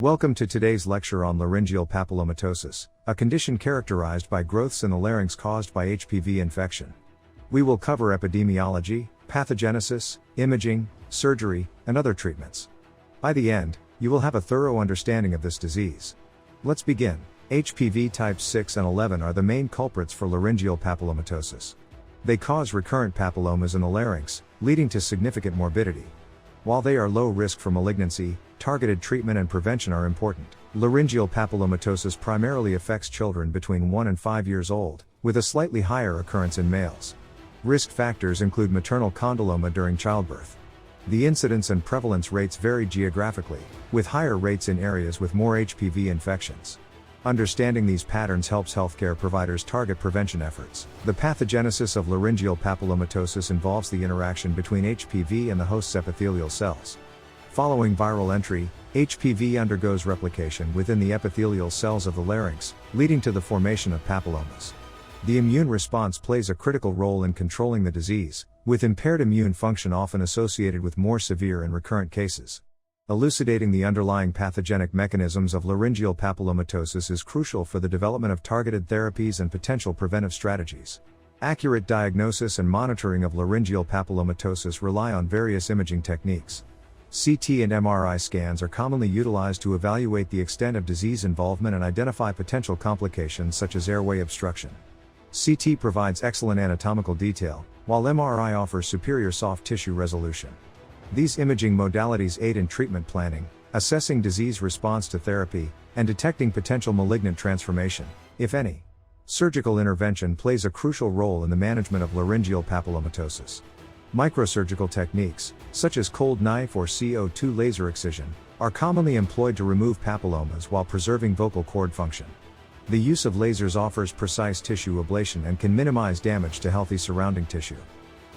Welcome to today's lecture on laryngeal papillomatosis, a condition characterized by growths in the larynx caused by HPV infection. We will cover epidemiology, pathogenesis, imaging, surgery, and other treatments. By the end, you will have a thorough understanding of this disease. Let's begin. HPV types 6 and 11 are the main culprits for laryngeal papillomatosis. They cause recurrent papillomas in the larynx, leading to significant morbidity. While they are low risk for malignancy, targeted treatment and prevention are important. Laryngeal papillomatosis primarily affects children between 1 and 5 years old, with a slightly higher occurrence in males. Risk factors include maternal condyloma during childbirth. The incidence and prevalence rates vary geographically, with higher rates in areas with more HPV infections. Understanding these patterns helps healthcare providers target prevention efforts. The pathogenesis of laryngeal papillomatosis involves the interaction between HPV and the host's epithelial cells. Following viral entry, HPV undergoes replication within the epithelial cells of the larynx, leading to the formation of papillomas. The immune response plays a critical role in controlling the disease, with impaired immune function often associated with more severe and recurrent cases. Elucidating the underlying pathogenic mechanisms of laryngeal papillomatosis is crucial for the development of targeted therapies and potential preventive strategies. Accurate diagnosis and monitoring of laryngeal papillomatosis rely on various imaging techniques. CT and MRI scans are commonly utilized to evaluate the extent of disease involvement and identify potential complications such as airway obstruction. CT provides excellent anatomical detail, while MRI offers superior soft tissue resolution. These imaging modalities aid in treatment planning, assessing disease response to therapy, and detecting potential malignant transformation, if any. Surgical intervention plays a crucial role in the management of laryngeal papillomatosis. Microsurgical techniques, such as cold knife or CO2 laser excision, are commonly employed to remove papillomas while preserving vocal cord function. The use of lasers offers precise tissue ablation and can minimize damage to healthy surrounding tissue.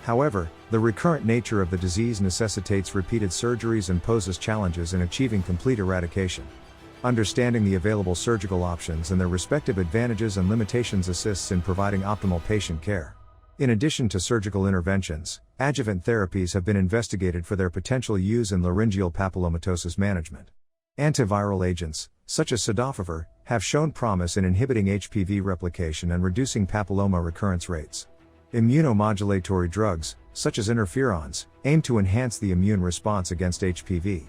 However, the recurrent nature of the disease necessitates repeated surgeries and poses challenges in achieving complete eradication. Understanding the available surgical options and their respective advantages and limitations assists in providing optimal patient care. In addition to surgical interventions, adjuvant therapies have been investigated for their potential use in laryngeal papillomatosis management. Antiviral agents, such as cidofovir, have shown promise in inhibiting HPV replication and reducing papilloma recurrence rates. Immunomodulatory drugs, such as interferons, aim to enhance the immune response against HPV.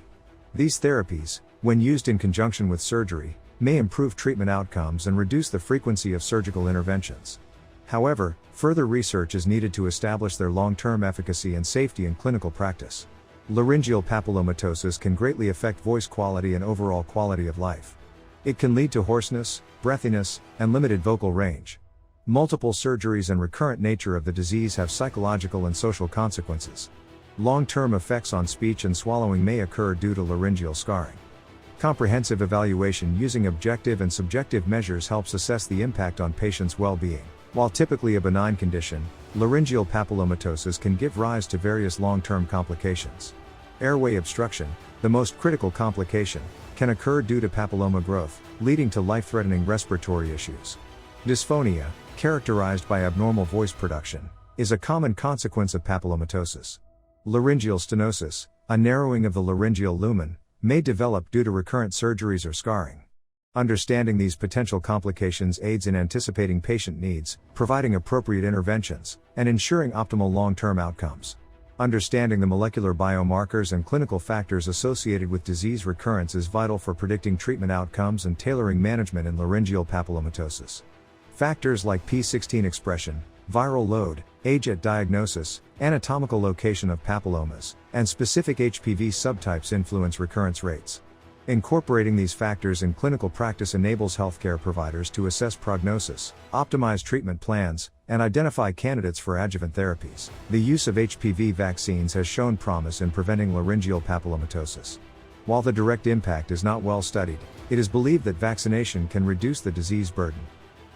These therapies, when used in conjunction with surgery, may improve treatment outcomes and reduce the frequency of surgical interventions. However, further research is needed to establish their long-term efficacy and safety in clinical practice. Laryngeal papillomatosis can greatly affect voice quality and overall quality of life. It can lead to hoarseness, breathiness, and limited vocal range. Multiple surgeries and recurrent nature of the disease have psychological and social consequences. Long-term effects on speech and swallowing may occur due to laryngeal scarring. Comprehensive evaluation using objective and subjective measures helps assess the impact on patients' well-being. While typically a benign condition, laryngeal papillomatosis can give rise to various long-term complications. Airway obstruction, the most critical complication, can occur due to papilloma growth, leading to life-threatening respiratory issues. Dysphonia, characterized by abnormal voice production, is a common consequence of papillomatosis. Laryngeal stenosis, a narrowing of the laryngeal lumen, may develop due to recurrent surgeries or scarring. Understanding these potential complications aids in anticipating patient needs, providing appropriate interventions, and ensuring optimal long-term outcomes. Understanding the molecular biomarkers and clinical factors associated with disease recurrence is vital for predicting treatment outcomes and tailoring management in laryngeal papillomatosis. Factors like P16 expression, viral load, age at diagnosis, anatomical location of papillomas, and specific HPV subtypes influence recurrence rates. Incorporating these factors in clinical practice enables healthcare providers to assess prognosis, optimize treatment plans, and identify candidates for adjuvant therapies. The use of HPV vaccines has shown promise in preventing laryngeal papillomatosis. While the direct impact is not well studied, it is believed that vaccination can reduce the disease burden.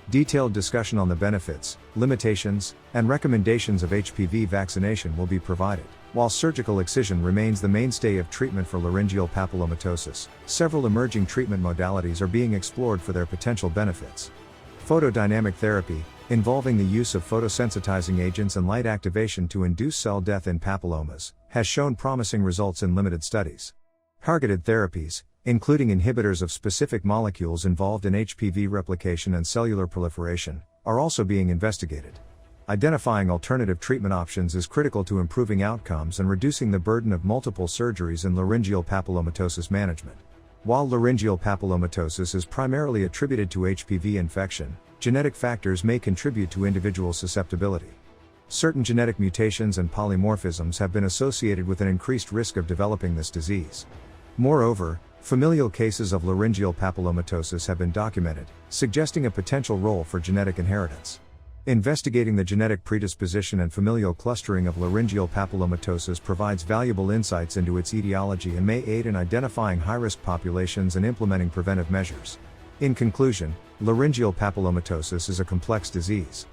Detailed discussion on the benefits, limitations, and recommendations of HPV vaccination will be provided. While surgical excision remains the mainstay of treatment for laryngeal papillomatosis, several emerging treatment modalities are being explored for their potential benefits. Photodynamic therapy, involving the use of photosensitizing agents and light activation to induce cell death in papillomas, has shown promising results in limited studies. Targeted therapies, including inhibitors of specific molecules involved in HPV replication and cellular proliferation, are also being investigated. Identifying alternative treatment options is critical to improving outcomes and reducing the burden of multiple surgeries in laryngeal papillomatosis management. While laryngeal papillomatosis is primarily attributed to HPV infection, genetic factors may contribute to individual susceptibility. Certain genetic mutations and polymorphisms have been associated with an increased risk of developing this disease. Moreover, familial cases of laryngeal papillomatosis have been documented, suggesting a potential role for genetic inheritance. Investigating the genetic predisposition and familial clustering of laryngeal papillomatosis provides valuable insights into its etiology and may aid in identifying high-risk populations and implementing preventive measures. In conclusion, laryngeal papillomatosis is a complex disease.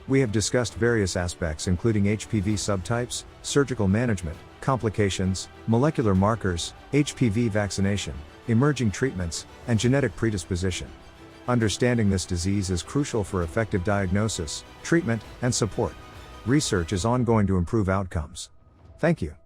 We have discussed various aspects including HPV subtypes, surgical management, complications, molecular markers, HPV vaccination, emerging treatments, and genetic predisposition. Understanding this disease is crucial for effective diagnosis, treatment, and support. Research is ongoing to improve outcomes. Thank you.